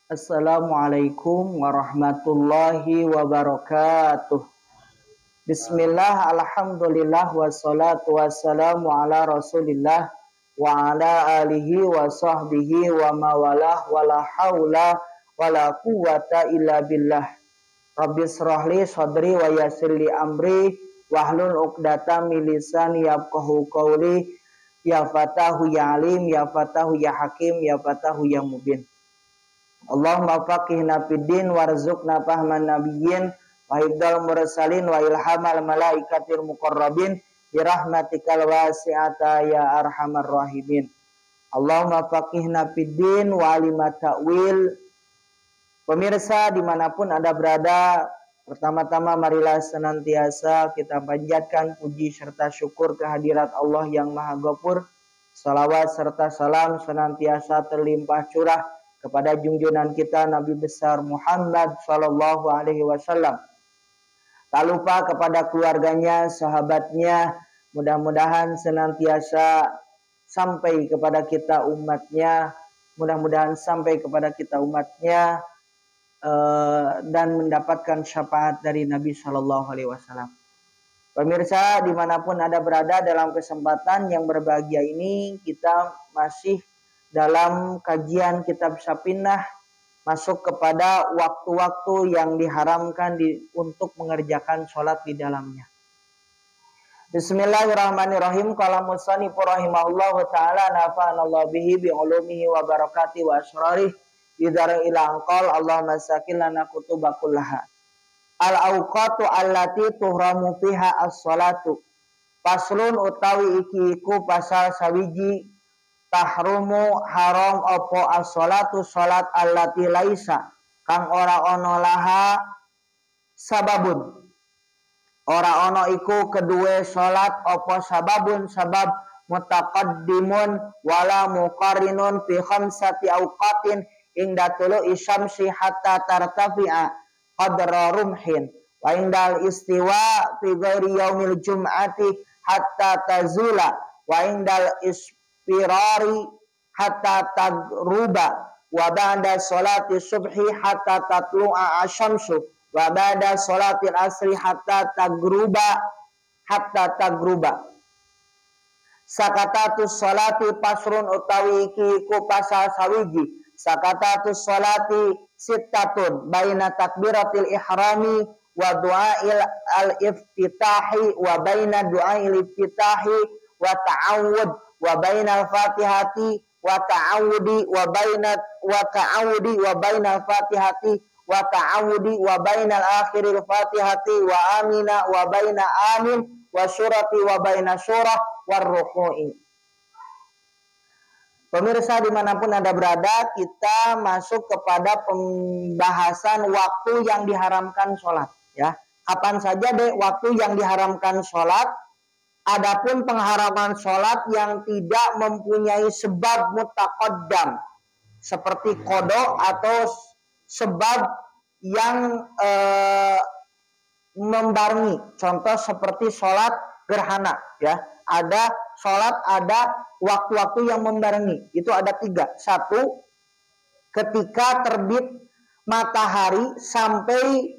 Assalamualaikum warahmatullahi wabarakatuh. Bismillah, alhamdulillah, wassalatu wassalamu ala rasulillah wa ala alihi wa sahbihi wa mawalah wa la hawla wa la quwata illa billah. Rabbi srahli sadri wa yassirli amri wahlul uqdata min lisani yafqahu qawli. Ya fatahu ya alim, ya fatahu ya hakim, ya fatahu ya mubin. Allahumma faqihna fid din warzuqna fahman nabiyyin wa hifdzal mursalin wa ilhamal malaikatil muqarrabin bi rahmatikal wasi'ata ya arhamar rahimin. Allahumma faqihna fid din wa alima ta'wil. Pemirsa dimanapun Anda berada, pertama-tama marilah senantiasa kita panjatkan puji serta syukur kehadirat Allah yang Maha Ghafur. Salawat serta salam senantiasa terlimpah curah kepada junjungan kita Nabi besar Muhammad sallallahu alaihi wasallam. Tak lupa kepada keluarganya, sahabatnya, mudah-mudahan senantiasa sampai kepada kita umatnya, mudah-mudahan sampai kepada kita umatnya dan mendapatkan syafaat dari Nabi sallallahu alaihi wasallam. Pemirsa dimanapun Anda berada, dalam kesempatan yang berbahagia ini kita masih dalam kajian kitab Safinah, masuk kepada waktu-waktu yang diharamkan untuk mengerjakan sholat di dalamnya. Bismillahirrahmanirrahim. Qala musannifu rahimahullahu ta'ala nafa'anallahu bihi bi'ulumihi wa barakati wa asrarih bidara ila anqal Allahumma sakil lana kutuba kullaha. Al-awqatu allati tuhramu fiha as-salatu. Paslun utawi iki iku pasal sawiji tahrumu haram opo as-salatu salat allati laisa kang ora ono laha sababun. Ora ono iku kedue salat opo sababun sabab mutaqaddimun wala muqarinun fi khamsati awqatin inda tulu isyamsi hatta tartafi'a qadra rumhin wa indal istiwa fi ghairi yaumil jum'ati hatta tazula wa indal firari hatta tagruba wa ba'da salati subhi hatta tatlu'a asyamsu wa ba'da salati asri hatta tagruba sakatatus salati pasrun utawi iki ku pasal sawiji. Sakatatus salati sittatun baina takbiratil ihrami wa du'ail al-iftitahi wa baina du'ail iftitahi wa ta'awud wa bainal fatihati wa ta'awudi wa bainal fatihati wa ta'awudi wa bainal akhiril fatihati wa amina wa baina amin wa surati wa baina surah war ruku'i. Pemirsa dimanapun Anda berada, kita masuk kepada pembahasan waktu yang diharamkan sholat, ya. Kapan saja deh waktu yang diharamkan sholat. Adapun pengharaman sholat yang tidak mempunyai sebab mutaqaddam seperti qada atau sebab yang membarengi, contoh seperti sholat gerhana, ya. Ada sholat, ada waktu-waktu yang membarengi. Itu ada 3. 1, ketika terbit matahari sampai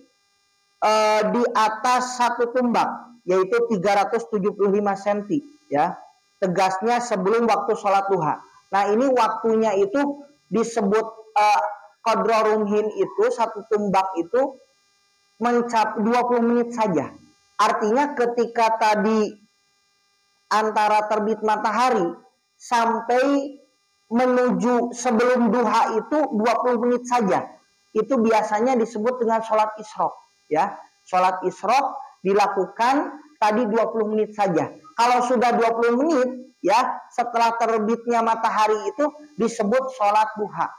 di atas 1 tumbak, yaitu 375 cm, ya. Tegasnya sebelum waktu sholat duha. Nah, ini waktunya itu disebut qadra rumhin, itu 1 tumbak itu mencapai 20 menit saja. Artinya ketika tadi antara terbit matahari sampai menuju sebelum duha itu 20 menit saja. Itu biasanya disebut dengan sholat isyraq, ya. Sholat isyraq dilakukan tadi 20 menit saja. Kalau sudah 20 menit, ya, setelah terbitnya matahari itu disebut sholat duha.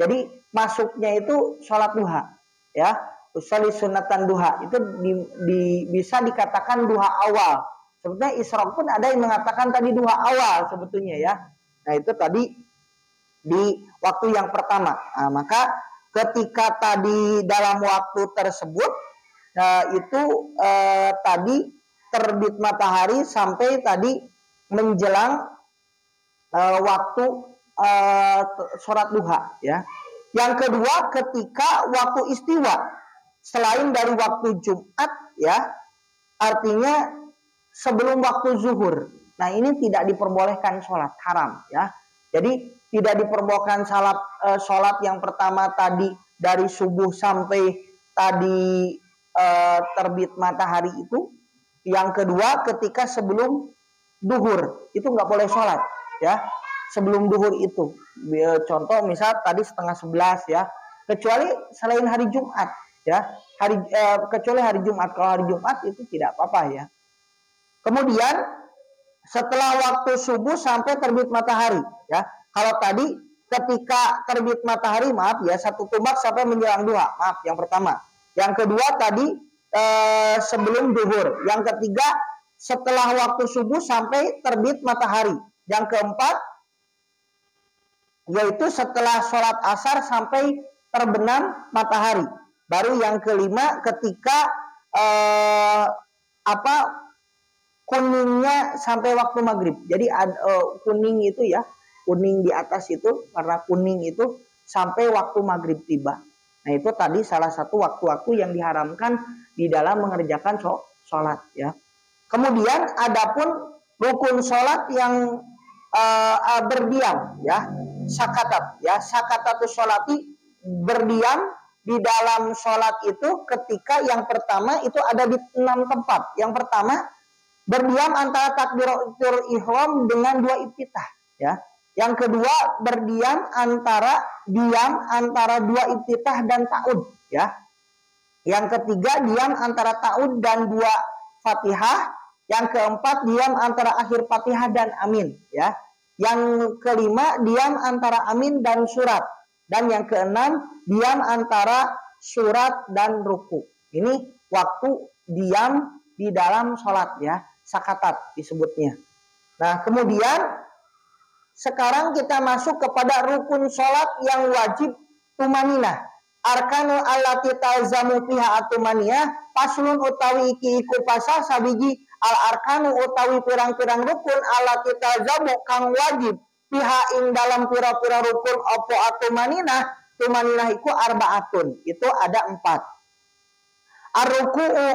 Jadi masuknya itu sholat duha, ya. Usolli sunatan duha itu bisa dikatakan duha awal. Sebetulnya isyraq pun ada yang mengatakan tadi duha awal sebetulnya, ya. Nah, itu tadi di waktu yang pertama. Nah, maka ketika tadi dalam waktu tersebut itu tadi terbit matahari sampai tadi menjelang waktu sholat duha, ya. Yang kedua ketika waktu istiwa selain dari waktu Jumat ya, artinya sebelum waktu zuhur. Nah ini tidak diperbolehkan sholat, haram ya. Jadi tidak diperbolehkan sholat yang pertama tadi dari subuh sampai tadi terbit matahari itu. Yang kedua ketika sebelum duhur itu nggak boleh sholat ya, sebelum duhur itu. Contoh misal tadi 10:30 ya, kecuali selain hari Jumat ya, kecuali hari Jumat. Kalau hari Jumat itu tidak apa-apa ya. Kemudian setelah waktu subuh sampai terbit matahari ya. Kalau tadi ketika terbit matahari, maaf ya, 1 tombak sampai menjelang duha, maaf yang pertama. Yang kedua tadi sebelum duhur. Yang ketiga setelah waktu subuh sampai terbit matahari. Yang keempat yaitu setelah sholat asar sampai terbenam matahari. Baru yang kelima ketika kuningnya sampai waktu maghrib. Jadi kuning itu ya, kuning di atas itu, karena kuning itu sampai waktu maghrib tiba. Nah itu tadi salah satu waktu-waktu yang diharamkan di dalam mengerjakan sholat ya. Kemudian adapun rukun sholat yang berdiam ya, sakatat ya, sakatatu sholati, berdiam di dalam sholat itu ketika yang pertama itu ada di 6 tempat. Yang pertama berdiam antara takbiratul ihram dengan 2 iftitah ya. Yang kedua berdiam antara 2 iftitah dan ta'ud ya. Yang ketiga diam antara ta'ud dan 2 Fatihah. Yang keempat diam antara akhir Fatihah dan amin ya. Yang kelima diam antara amin dan surat. Dan yang keenam diam antara surat dan ruku. Ini waktu diam di dalam sholat ya, sakatat disebutnya. Nah kemudian sekarang kita masuk kepada rukun sholat yang wajib tumaninah. Arkanul allati talzamu fiha atumaniyah, paslun utawi iki iku pasal sabiji al arkanu utawi pirang-pirang rukun allati talzamu kang wajib fiha ing dalam pira-pira rukun opo atumaninah. Tumaninah iku arbaatun, itu ada 4. Ar-ruku'u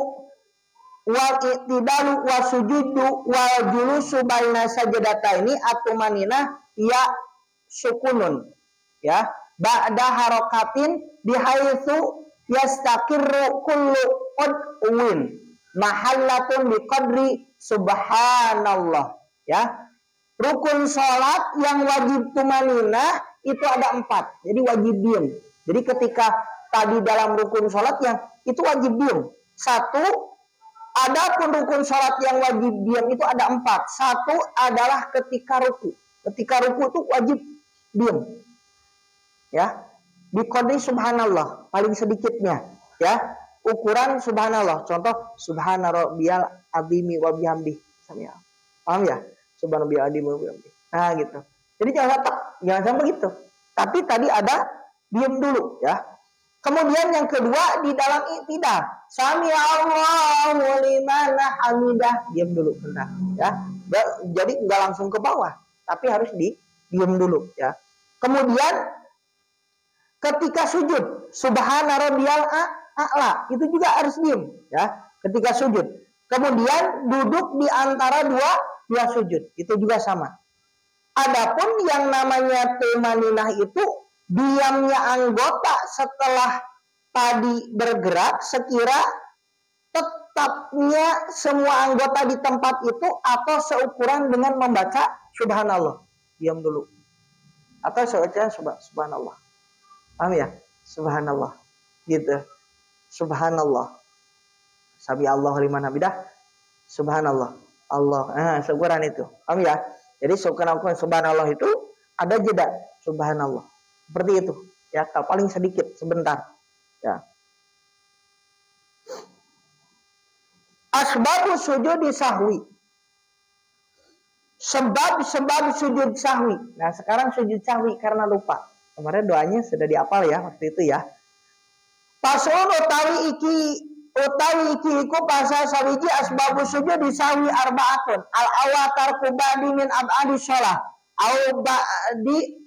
wal i'tidalu wa sujudu wal julusu baina sajadataini atumaninah ya sukunun ya, ba'da harakatin bihaitsu yastaqirru kullu qadwin mahallatun biqadri subhanallah ya. Rukun sholat yang wajib tumaninah itu ada 4. Jadi wajib diam. Jadi ketika tadi dalam rukun sholat yang itu wajib diam. 1. Adapun rukun sholat yang wajib diam itu ada 4. 1 adalah ketika ruku. Ketika ruku itu wajib diam. Ya. Biqadri subhanallah, paling sedikitnya ya. Ukuran subhanallah. Contoh subhana rabbiyal azimi wa bihamdi. Paham ya? Subhana rabbiyal azimi wa bihamdi. Nah, gitu. Jadi jangan sampai gitu. Tapi tadi ada diam dulu ya. Kemudian yang kedua di dalam i'tidal, sami Allahu liman hamidah, diam dulu bentar ya. Jadi enggak langsung ke bawah, tapi harus diam dulu ya. Kemudian ketika sujud, subhana rabbiyal a'la, itu juga harus diam ya ketika sujud. Kemudian duduk di antara dua sujud, itu juga sama. Adapun yang namanya tumaninah itu diamnya anggota setelah tadi bergerak sekira tetapnya semua anggota di tempat itu atau seukuran dengan membaca subhanallah. Diam dulu. Atau seukuran subhanallah. Paham ya? Subhanallah. Gitu. Subhanallah. Sabi Allah liman hamidah. Subhanallah. Allah. Seukuran itu. Paham ya? Jadi seukuran subhanallah itu ada jeda. Subhanallah. Seperti itu ya, paling sedikit sebentar ya. Asbabu sujud sahwi, sebab sujud sahwi. Nah sekarang sujud sahwi karena lupa. Kemarin doanya sudah dihafal ya waktu itu ya. Pasun utawi iki iku pasal sawiji asbabu sujud sahwi arbaatun al awatar kubadi min abadi sholah au ba'di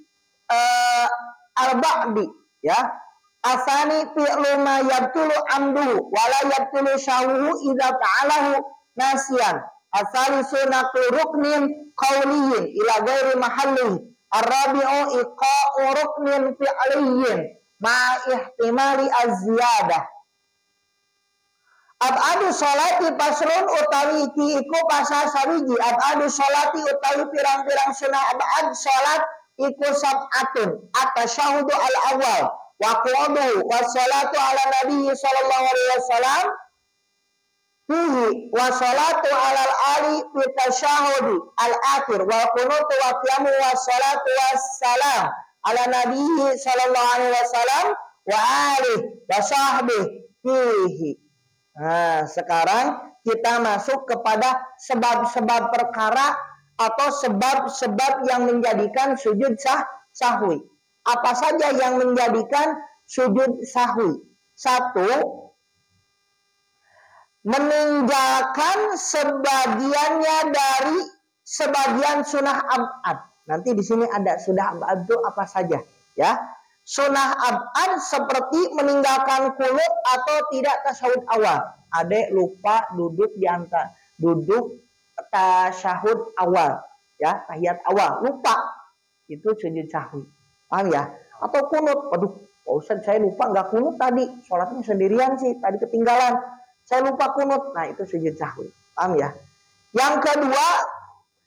al-ba'di Ya. Asani fi'lu ma yabtulu amdu wala yabtulu syawuhu idza ta'alahu nasiyan. Asalisu naqlu ruknin qawliyin ila ghairi mahallihi. Ar-rabi'u iqa'u ruknin fi'liyin ma ihtimali az-ziyadah. Abadu sholati pasrun utawi iki iku pasal sawiji. Abadu sholati utawi pirang-pirang sunah abad sholat iku sab'atun. At-tasyahudu al-awwal wa qu'udu wa sholatu ala nabi sallallahu alaihi wasallam fihi wa sholatu ala al-ali fi tasyahudi al-akhir wa qunutu wa qiyamu wa sholatu wassalam ala nabi sallallahu alaihi wasallam wa alihi wa sahbihi fihi. Nah, sekarang kita masuk kepada sebab-sebab perkara atau sebab-sebab yang menjadikan sujud sahwi. Apa saja yang menjadikan sujud sahwi? 1. Meninggalkan sebagiannya dari sebagian sunnah abad. Nanti di sini ada sunnah abad itu apa saja, ya. Sunnah abad seperti meninggalkan qunut atau tidak tasyahud awal. Adek lupa duduk di antara duduk tasyahud awal, ya, tahiyat awal, lupa. Itu sujud sahwi. Paham ya? Atau qunut. Waduh, Pak Ustaz saya lupa nggak qunut tadi. Sholatnya sendirian sih, tadi ketinggalan. Saya lupa qunut. Nah, itu sujud sahwi. Paham ya? Yang kedua,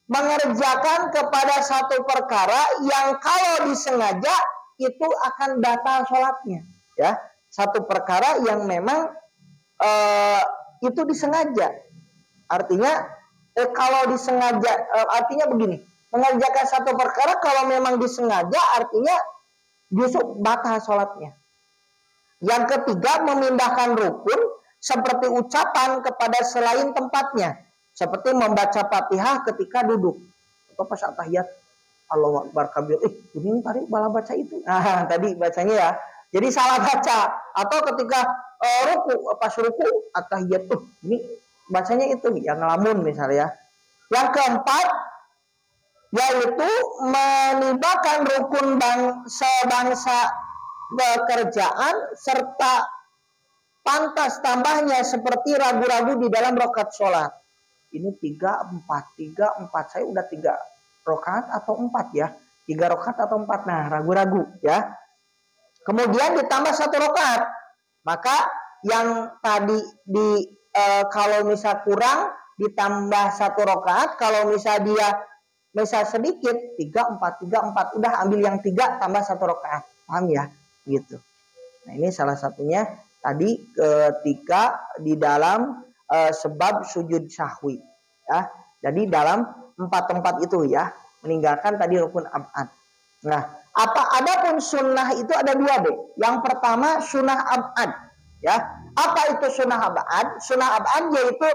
mengerjakan kepada satu perkara yang kalau disengaja itu akan batal sholatnya, ya. Satu perkara yang memang itu disengaja. Artinya kalau disengaja, artinya begini, mengerjakan satu perkara kalau memang disengaja artinya justru batal sholatnya. Yang ketiga, memindahkan rukun seperti ucapan kepada selain tempatnya, seperti membaca Fatihah ketika duduk atau pas tahiyat. Allahu Akbar kabir. Ini tadi malah baca itu. Nah, tadi bacanya ya. Jadi salah baca. Atau ketika ruku, pas ruku at-tahiyat tuh. Ini bacanya itu yang ngelamun misalnya. Yang keempat yaitu menibahkan rukun sebangsa pekerjaan serta pantas tambahnya seperti ragu-ragu di dalam rakaat sholat. Ini 3, 4. Saya udah 3 rakaat atau 4 ya. 3 rakaat atau 4. Nah, ragu-ragu ya. Kemudian ditambah 1 rakaat. Maka yang tadi kalau misal kurang ditambah 1 rakaat. Kalau misal dia misal sedikit 3, 4. Udah ambil yang 3 tambah 1 rakaat. Paham ya? Gitu. Nah, ini salah satunya tadi ketika di dalam sebab sujud sahwi ya. Jadi dalam 4 tempat itu ya, meninggalkan tadi rukun abad. Nah, adapun sunnah itu ada 2 deh. Yang pertama sunnah abad ya. Apa itu sunnah abad? Sunnah abad yaitu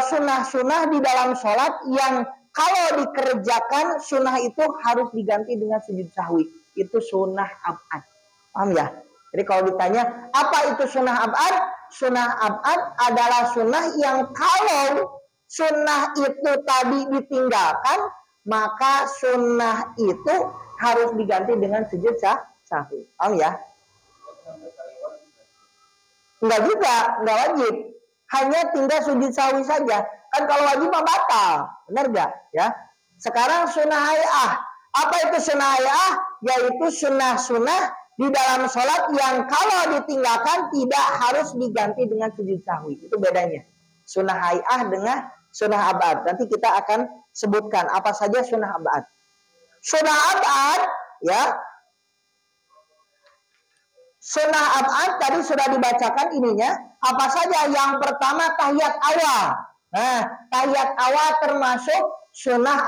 sunnah-sunnah di dalam sholat yang kalau dikerjakan sunnah itu harus diganti dengan sujud sahwi. Itu sunnah abad. Paham ya? Jadi kalau ditanya apa itu sunnah abad? Sunnah abad adalah sunnah yang kalau sunnah itu tadi ditinggalkan, maka sunnah itu harus diganti dengan sujud sahwi. Paham ya? Enggak juga, enggak wajib. Hanya tinggal sujud sahwi saja. Kan kalau wajib mah batal. Benar enggak? Ya. Sekarang sunnah hayah. Apa itu sunnah hayah? Yaitu sunnah-sunnah di dalam sholat yang kalau ditinggalkan tidak harus diganti dengan sujud sahwi. Itu bedanya. Sunnah hayah dengan sunnah abad. Nanti kita akan sebutkan apa saja sunnah abad. Sunnah abad, ya. Sunnah abad tadi sudah dibacakan ininya. Apa saja? Yang pertama tahiyat awal. Nah, tahiyat awal termasuk sunnah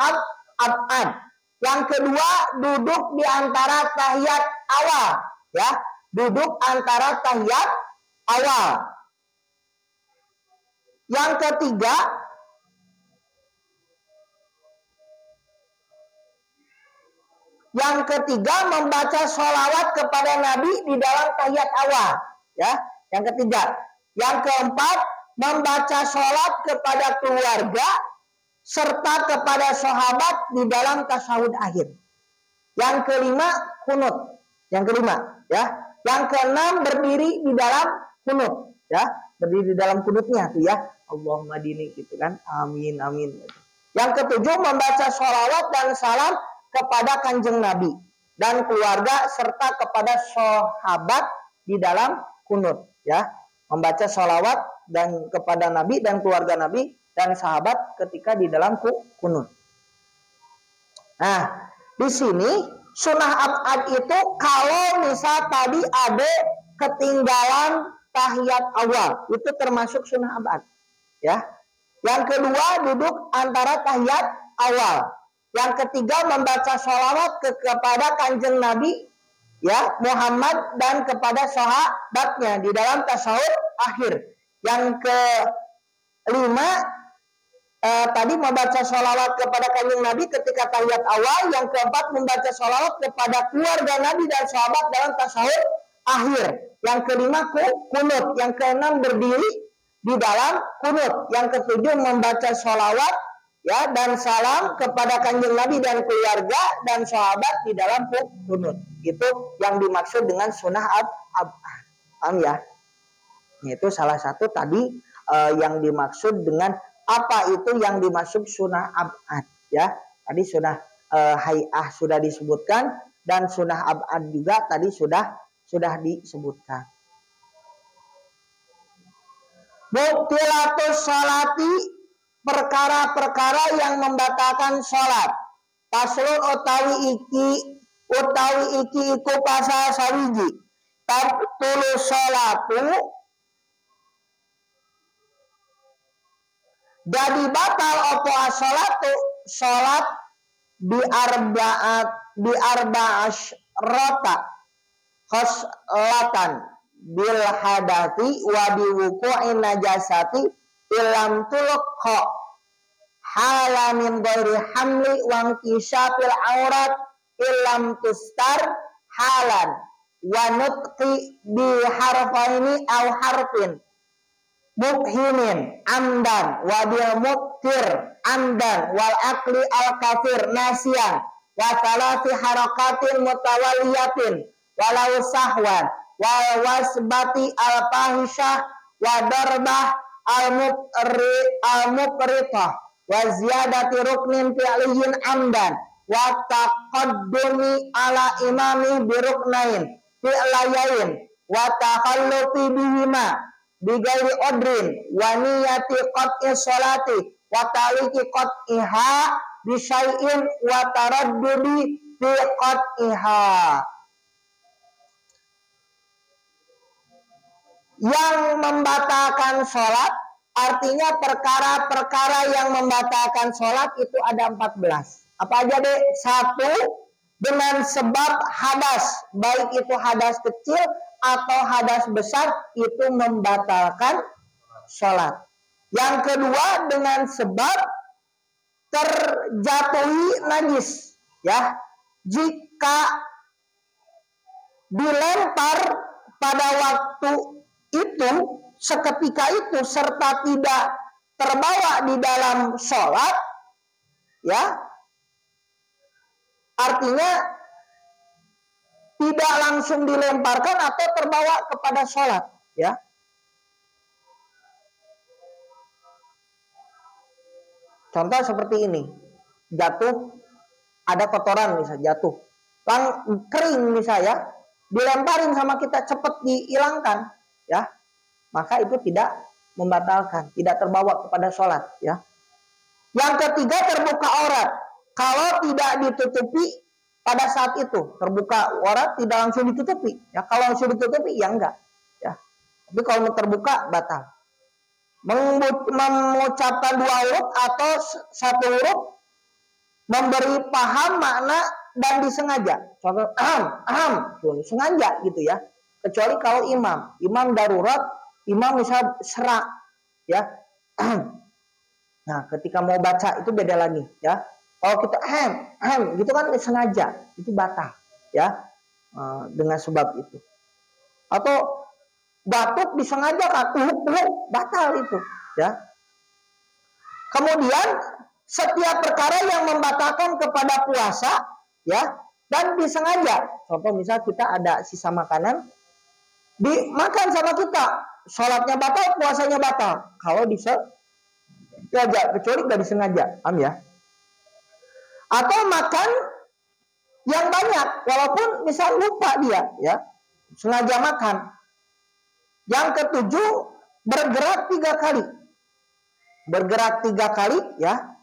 abad. Yang kedua duduk di antara tahiyat awal, ya. Duduk antara tahiyat awal. Yang ketiga membaca sholawat kepada Nabi di dalam tahiyat awal, ya. Yang ketiga. Yang keempat membaca sholat kepada keluarga serta kepada sahabat di dalam tasyahud akhir. Yang kelima qunut. Yang kelima, ya. Yang keenam berdiri di dalam kunut, ya. Berdiri di dalam kunutnya tuh ya. Allahumma dini gitu kan. Amin amin. Yang ketujuh membaca sholawat dan salam kepada Kanjeng Nabi dan keluarga serta kepada sahabat di dalam kunut, ya. Membaca sholawat dan kepada Nabi dan keluarga Nabi dan sahabat ketika di dalam kunut. Nah, di sini sunnah abad itu kalau misal tadi ada ketinggalan tahiyat awal, itu termasuk sunnah abad, ya. Yang kedua duduk antara tahiyat awal. Yang ketiga membaca sholawat kepada Kanjeng Nabi, ya, Muhammad dan kepada sahabatnya di dalam tasyahud akhir. Yang kelima tadi membaca sholawat kepada Kanjeng Nabi ketika tahiyat awal. Yang keempat membaca sholawat kepada keluarga Nabi dan sahabat dalam tasyahud akhir. Yang kelima kunut. Yang keenam berdiri di dalam kunut. Yang ketujuh membaca sholawat, ya, dan salam kepada Kanjeng Nabi dan keluarga dan sahabat di dalam kunut. Itu yang dimaksud dengan sunnah abad, ya. Itu salah satu tadi yang dimaksud dengan apa itu yang dimaksud sunnah abad, ya. Tadi sunnah hay'ah sudah disebutkan dan sunnah abad juga tadi sudah disebutkan. Mubtilatus sholati, perkara-perkara yang membatalkan sholat. Paslun utawi iki iku pasal sawiji. Tabtulu sholatu, jadi batal opo as-sholatu sholat bi arba'asyrata khoslatan bil hadati wa bi wuqu'in najasati ilam tulqa halamin ghairi hamli wa kisafil aurat ilam tustar halan wa nutqi bi harfaini aw harfin mubhimin amdan wa bil muktir amdan wal akli al kafir nasiyan wa thalathi harakatin mutawaliyatin walau sahwan wa wasbati al fahisyah wa darbah al muqritah wa ziyadati ruknin fi'liyin amdan wa taqaddumi ala imami bi ruknain fi'layain wa takhallufi bihima bigairi odrin wa niyati qat'i sholati wa taliki qat'iha bisyai'in wa taraddudi fi qat'iha. Yang membatalkan sholat, artinya perkara-perkara yang membatalkan sholat itu ada 14. Apa aja deh? 1, dengan sebab hadas, baik itu hadas kecil atau hadas besar, itu membatalkan sholat. Yang kedua dengan sebab terjatuhi najis, ya. Jika dilempar pada waktu itu, seketika itu, serta tidak terbawa di dalam sholat, ya, artinya tidak langsung dilemparkan atau terbawa kepada sholat, ya. Contoh seperti ini, jatuh, ada kotoran misalnya jatuh, kering misalnya, dilemparin sama kita, cepat dihilangkan, ya, maka itu tidak membatalkan, tidak terbawa kepada sholat, ya. Yang ketiga terbuka aurat, kalau tidak ditutupi pada saat itu, terbuka aurat tidak langsung ditutupi, ya. Kalau langsung ditutupi ya enggak, ya. Tapi kalau terbuka batal. Mengucapkan 2 huruf atau 1 huruf, memberi paham makna dan disengaja. Contoh sengaja gitu ya. Kecuali kalau imam darurat, imam misal serak, ya. Nah, ketika mau baca itu beda lagi, ya. Kalau kita gitu kan sengaja, itu batal, ya, dengan sebab itu. Atau batuk disengaja batal itu, ya. Kemudian setiap perkara yang membatalkan kepada puasa, ya, dan disengaja. Contoh misal kita ada sisa makanan, dimakan sama kita, sholatnya batal, puasanya batal. Kalau disengaja, kecuali nggak disengaja, paham ya? Atau makan yang banyak, walaupun misal lupa dia, ya, sengaja makan. Yang ketujuh, bergerak 3 kali. Bergerak 3 kali, ya,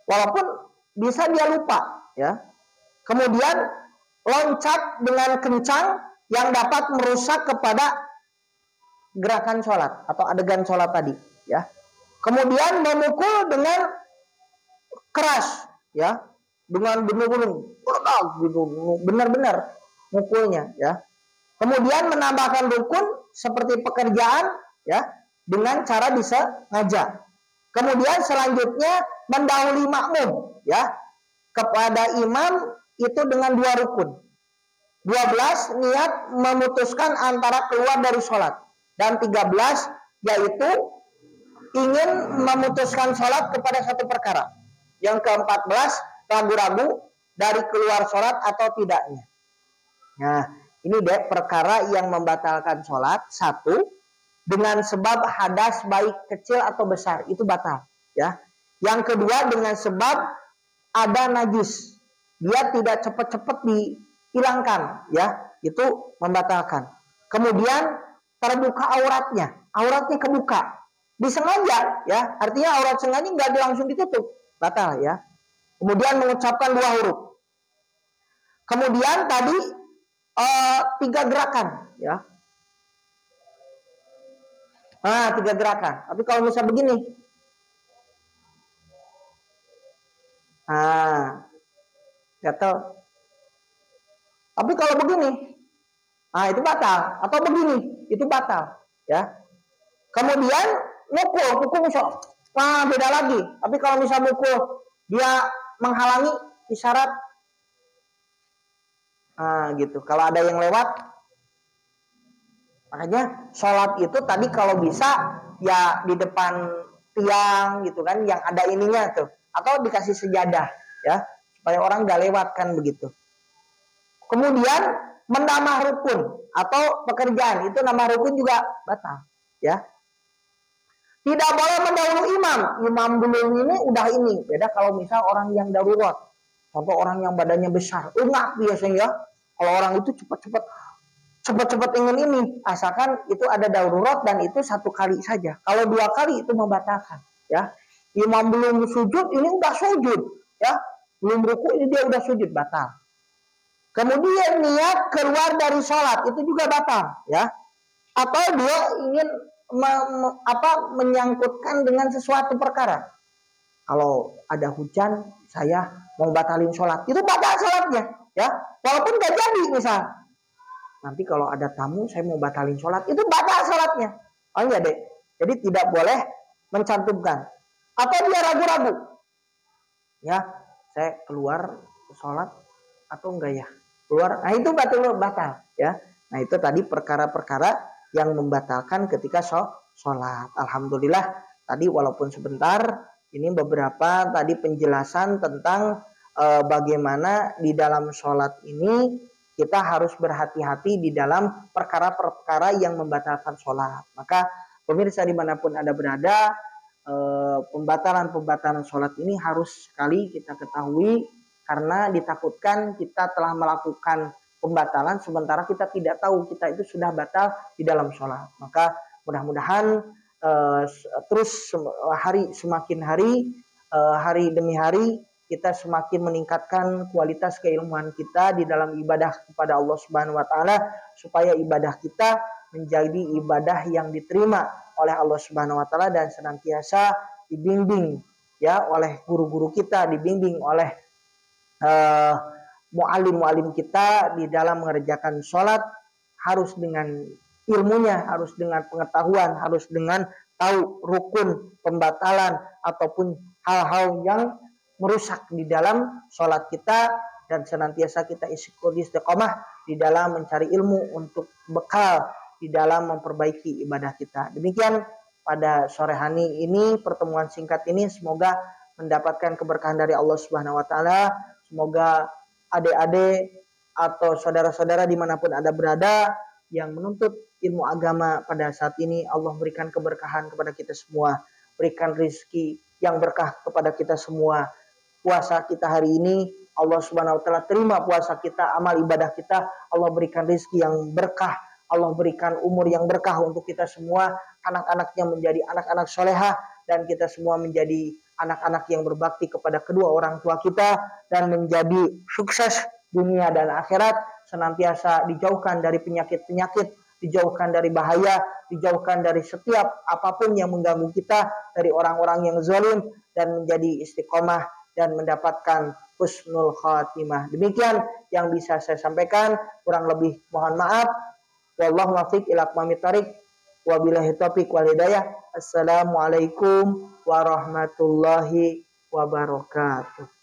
walaupun bisa dia lupa, ya. Kemudian loncat dengan kencang yang dapat merusak kepada gerakan sholat atau adegan sholat tadi, ya. Kemudian memukul dengan keras, ya, dengan benar-benar gitu, benar-benar mukulnya, ya. Kemudian menambahkan rukun seperti pekerjaan, ya, dengan cara disengaja. Kemudian selanjutnya mendahului makmum, ya, kepada imam itu dengan 2 rukun. 12 niat memutuskan antara keluar dari sholat, dan 13 yaitu ingin memutuskan sholat kepada satu perkara. Yang ke-14 ragu-ragu dari keluar sholat atau tidaknya. Nah, ini deh perkara yang membatalkan sholat. Satu, dengan sebab hadas baik kecil atau besar, itu batal, ya. Yang kedua, dengan sebab ada najis, dia tidak cepat-cepat dihilangkan, ya, itu membatalkan. Kemudian terbuka auratnya kebuka, disengaja, ya, artinya aurat sengaja nggak langsung ditutup, batal, ya. Kemudian mengucapkan 2 huruf. Kemudian tadi 3 gerakan, ya. Nah, 3 gerakan. Tapi kalau misal begini, gatel. Tapi kalau begini, itu batal. Atau begini, itu batal, ya. Kemudian mukul misal, beda lagi. Tapi kalau misal mukul dia menghalangi isyarat, gitu. Kalau ada yang lewat, makanya sholat itu tadi kalau bisa ya di depan tiang gitu kan, yang ada ininya tuh, atau dikasih sejadah, ya, supaya orang gak lewat kan begitu. Kemudian menambah rukun atau pekerjaan, itu nama rukun juga batal, ya. Tidak boleh mendahului imam belum ini udah ini. Beda kalau misal orang yang darurat, contoh orang yang badannya besar, enggak biasanya, kalau orang itu cepat ingin ini, asalkan itu ada darurat dan itu 1 kali saja. Kalau 2 kali itu membatalkan, ya. Imam belum sujud, ini udah sujud, ya, belum ruku, ini dia udah sujud, batal. Kemudian niat keluar dari sholat, itu juga batal, ya. Atau dia ingin menyangkutkan dengan sesuatu perkara. Kalau ada hujan, saya mau batalin sholat, itu batal sholatnya, ya. Walaupun gak jadi misal. Nanti kalau ada tamu, saya mau batalin sholat, itu batal sholatnya. Oh iya deh. Jadi tidak boleh mencantumkan. Atau dia ragu-ragu, ya, saya keluar sholat atau enggak ya? Keluar, nah itu batal, ya. Nah itu tadi perkara-perkara yang membatalkan ketika sholat. Alhamdulillah tadi walaupun sebentar, ini beberapa tadi penjelasan tentang bagaimana di dalam sholat ini kita harus berhati-hati di dalam perkara-perkara yang membatalkan sholat. Maka pemirsa dimanapun Anda berada, pembatalan sholat ini harus sekali kita ketahui, karena ditakutkan kita telah melakukan pembatalan sementara kita tidak tahu kita itu sudah batal di dalam sholat. Maka mudah-mudahan terus semakin hari demi hari kita semakin meningkatkan kualitas keilmuan kita di dalam ibadah kepada Allah Subhanahu wa taala, supaya ibadah kita menjadi ibadah yang diterima oleh Allah Subhanahu wa taala dan senantiasa dibimbing, ya, oleh guru-guru kita, dibimbing oleh muallim kita di dalam mengerjakan sholat, harus dengan ilmunya, harus dengan pengetahuan, harus dengan tahu rukun, pembatalan ataupun hal-hal yang merusak di dalam sholat kita, dan senantiasa kita istiqomah di dalam mencari ilmu untuk bekal di dalam memperbaiki ibadah kita. Demikian pada sore hari ini, pertemuan singkat ini, semoga mendapatkan keberkahan dari Allah Subhanahu wa taala. Semoga adik-adik atau saudara-saudara dimanapun Anda berada yang menuntut ilmu agama pada saat ini. Allah berikan keberkahan kepada kita semua, berikan rezeki yang berkah kepada kita semua. Puasa kita hari ini Allah Subhanahu wa taala terima puasa kita, amal ibadah kita. Allah berikan rezeki yang berkah, Allah berikan umur yang berkah untuk kita semua, anak-anaknya menjadi anak-anak solehah, dan kita semua menjadi anak-anak yang berbakti kepada kedua orang tua kita, dan menjadi sukses dunia dan akhirat, senantiasa dijauhkan dari penyakit-penyakit, dijauhkan dari bahaya, dijauhkan dari setiap apapun yang mengganggu kita, dari orang-orang yang zalim, dan menjadi istiqomah dan mendapatkan husnul khatimah. Demikian yang bisa saya sampaikan, kurang lebih mohon maaf. Wallahu muwaffiq ila aqwamit thariq. Wabillahi taufiq wal hidayah. Assalamualaikum warahmatullahi wabarakatuh.